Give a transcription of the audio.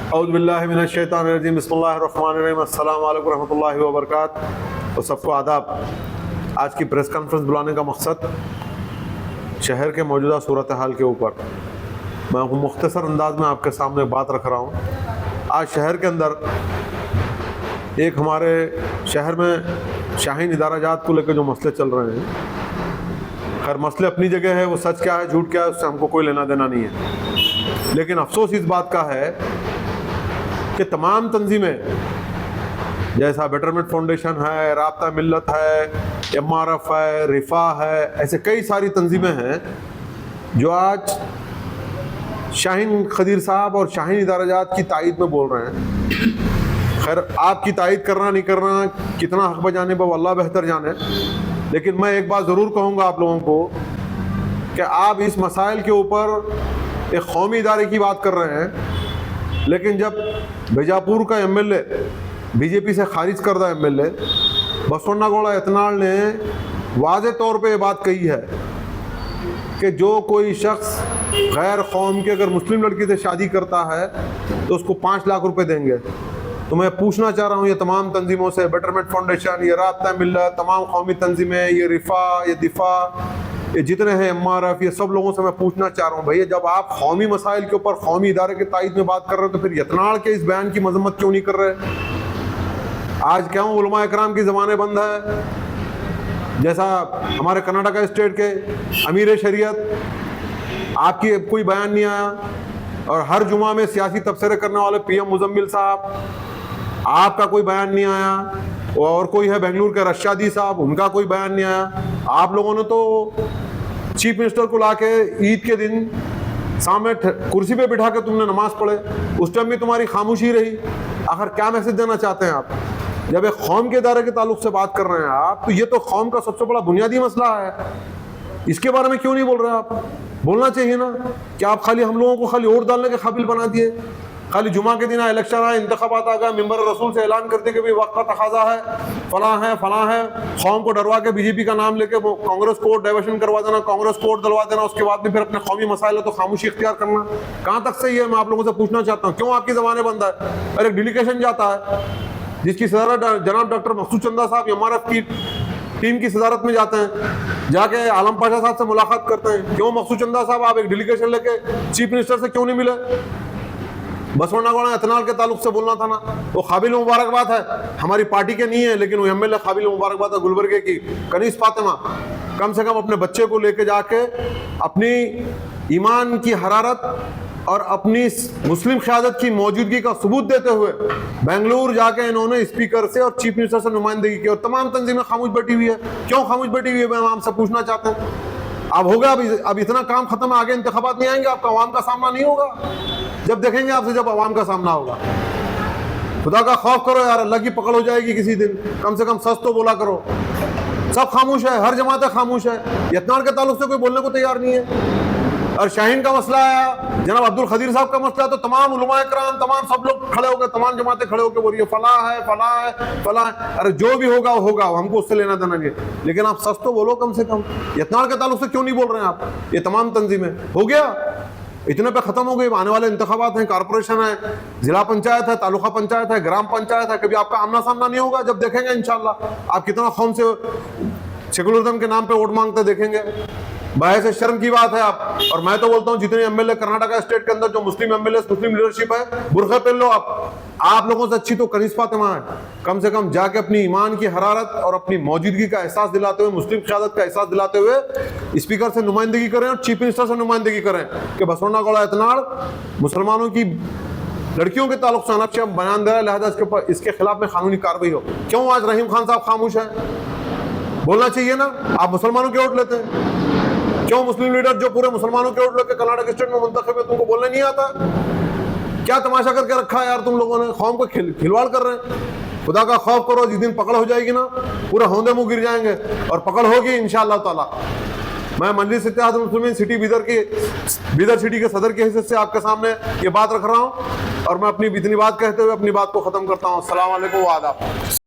औज़ुबिल्लाहिमिनश्शैतानिर्रजीम बिस्मिल्लाहिर्रहमानिर्रहीम अस्सलामु अलैकुम रहमतुल्लाहि व बरकातहू। तो सबको आदाब। आज की प्रेस कॉन्फ्रेंस बुलाने का मकसद शहर के मौजूदा सूरत हाल के ऊपर मैं मुख्तसर अंदाज में आपके सामने बात रख रहा हूँ। आज शहर के अंदर एक हमारे शहर में शाहीन इदाराजात को लेकर जो मसले चल रहे हैं, खैर मसले अपनी जगह है, वो सच क्या है झूठ क्या है उससे हमको कोई लेना देना नहीं है। लेकिन अफसोस इस बात का है कि तमाम तंजीमें जैसा बेटरमेंट फाउंडेशन है, राब्ता मिल्लत है, MRF है, रिफा है, ऐसे कई सारी तंजीमें हैं जो आज शाहीन खदीर साहब और शाहीन इदाराजात की तायद में बोल रहे हैं। खैर आपकी तायद करना नहीं करना, कितना हक बजाने पर अल्लाह बेहतर जाने, लेकिन मैं एक बात ज़रूर कहूँगा आप लोगों को कि आप इस मसाइल के ऊपर एक कौमी इदारे की बात कर रहे हैं, लेकिन जब बीजापुर का MLA BJP से खारिज करदा MLA बसवन्नागौड़ा एतनाल ने वाज़े तौर पे ये बात कही है कि जो कोई शख्स गैर कौम की अगर मुस्लिम लड़की से शादी करता है तो उसको 5 लाख रुपए देंगे। तो मैं पूछना चाह रहा हूँ ये तमाम तंजीमों से, बेटरमेंट फाउंडेशन, ये राब्ता मिल्लत, तमाम कौमी तंजीमें, ये रिफा, ये दिफा, ये जितने हैं MRF, ये सब लोगों से मैं पूछना चाह रहा हूँ भैया, जब आप कौमी मसाइल के ऊपर कौमी इदारे के तायद में बात कर रहे हो तो फिर यतनाड़ के इस बयान की मजम्मत क्यों नहीं कर रहे? आज क्यों उलमा इकराम की ज़बानें बंद है? जैसा हमारे कर्नाटका स्टेट के अमीर शरीयत, आपकी कोई बयान नहीं आया, और हर जुमा में सियासी तबसरे करने वाले PM मुजम्मिल साहब, आपका कोई बयान नहीं आया, और कोई है बेंगलुरु के रशादी साहब, उनका कोई बयान नहीं आया। आप लोगों ने तो चीफ मिनिस्टर को लाके ईद के दिन सामने कुर्सी पे बिठा के तुमने नमाज पढ़े, उस टाइम भी तुम्हारी खामोशी रही। आखिर क्या मैसेज देना चाहते हैं आप? जब एक कौम के इदारे के ताल्लुक से बात कर रहे हैं आप, तो ये तो कौम का सबसे बड़ा बुनियादी मसला है, इसके बारे में क्यों नहीं बोल रहे आप? बोलना चाहिए ना कि आप खाली हम लोगों को खाली वोट डालने के काबिल बना दिए। खाली जुमा के दिन इलेक्शन आए, इंतखाबात आ गए, मिंबर रसूल से ऐलान करते कि भाई वक्त का तकाजा है, फलां है, कौम को डरवा के BJP का नाम लेके वो कांग्रेस को डाइवर्शन करवा देना, कांग्रेस को वोट दिलवा देना, उसके बाद भी फिर अपने कौमी मसाइल तो खामोशी इख्तियार करना। कहाँ तक सही है? मैं आप लोगों से पूछना चाहता हूँ, क्यों आपकी ज़बानें बंद है? और एक डेलीगेशन जाता है जिसकी सदारत जनाब डॉक्टर मकसूद चंदा साहब MRF की टीम की सदारत में जाते हैं, जाके आलम पाशा साहब से मुलाकात करते हैं। क्यों मकसूद चंदा साहब आप एक डेलीगेशन लेके चीफ मिनिस्टर से क्यों नहीं मिले? बसवन्नागौड़ा एतनाल के ताल्लुक से बोलना था ना। वो काबिल मुबारकबाद है, हमारी पार्टी के नहीं है, लेकिन वो MLA काबिल मुबारकबाद है गुलबर्गे की कनीस फातिमा, कम से कम अपने बच्चे को लेके जाके अपनी ईमान की हरारत और अपनी मुस्लिम क़यादत की मौजूदगी का सबूत देते हुए बेंगलुरु जाके इन्होंने स्पीकर से और चीफ मिनिस्टर से नुमाइंदगी की, और तमाम तंजीमें खामोश बैठी हुई है। क्यों खामोश बैठी हुई है? मैं आपसे पूछना चाहता हूँ। अब होगा, अब इतना काम खत्म है, आगे इंतखाबात नहीं आएंगे, आपका अवाम का सामना नहीं होगा। जब देखेंगे आपसे जब अवाम का सामना होगा। खुदा का खौफ करो यार, अल्लाह की पकड़ हो जाएगी किसी दिन, कम से कम सच तो बोला करो। सब खामोश है, हर जमातें खामोश है, यतनाड़ के ताल्लुक से कोई बोलने को तैयार नहीं है। और शाहीन का मसला आया, जनाब अब्दुल खदीर साहब का मसला, तो तमाम उलमा इकराम, तमाम सब लोग खड़े हो गए, तमाम जमातें खड़े होकर बोल रही है फलां है। अरे जो भी होगा वो होगा, हमको उससे लेना देना नहीं, लेकिन आप सच तो बोलो कम से कम। यतनाड़ के ताल्लुक से क्यों नहीं बोल रहे हैं आप? ये तमाम तंजीमें हो गया, इतने पे खत्म हो गई। आने वाले इंतखाबात हैं, कारपोरेशन है, जिला पंचायत है, तालुका पंचायत है, ग्राम पंचायत है, कभी आपका आमना सामना नहीं होगा। जब देखेंगे इंशाल्लाह आप कितना कौम से सेकुलरिज्म के नाम पे वोट मांगते देखेंगे। बाहर से शर्म की बात है आप। और मैं तो बोलता हूँ जितने MLA कर्नाटका स्टेट के अंदर जो मुस्लिम MLA मुस्लिम लीडरशिप है, बुरखे पहन लो आप लोगों से अच्छी तो कनीस फातिमा है। कम से कम जाके अपनी ईमान की हरारत और अपनी मौजूदगी का एहसास दिलाते हुए, मुस्लिम क़यादत का एहसास दिलाते हुए स्पीकर से नुमाइंदगी करें और चीफ मिनिस्टर से नुमाइंदगी करें कि बसवन्नागौड़ा एतनाल मुसलमानों की लड़कियों के ताल्लुक से अनब बयान दे रहा है, लिहाजा इसके खिलाफ में कानूनी कार्रवाई हो। क्यों आज रहीम खान साहब खामोश है? बोलना चाहिए ना। आप मुसलमानों के वोट लेते हैं, क्यों मुस्लिम लीडर जो पूरे मुसलमानों के वोट लेके कर्नाटक स्टेट में मुंतखब है, तुमको बोलने नहीं आता? क्या तमाशा करके रखा है यार तुम लोगों ने? कौम को खिलवाड़ कर रहे हैं। खुदा का खौफ करो, जिस दिन पकड़ हो जाएगी ना पूरा होंदे मुंह गिर जाएंगे, और पकड़ होगी इंशाअल्लाह ताला। मैं मजलिस इत्तेहादुल मुस्लिमीन सिटी बीदर सिटी के सदर के हिस्से से आपके सामने ये बात रख रहा हूँ, और मैं अपनी इतनी बात कहते हुए अपनी बात को खत्म करता हूँ। अस्सलाम वालेकुम व आदाब।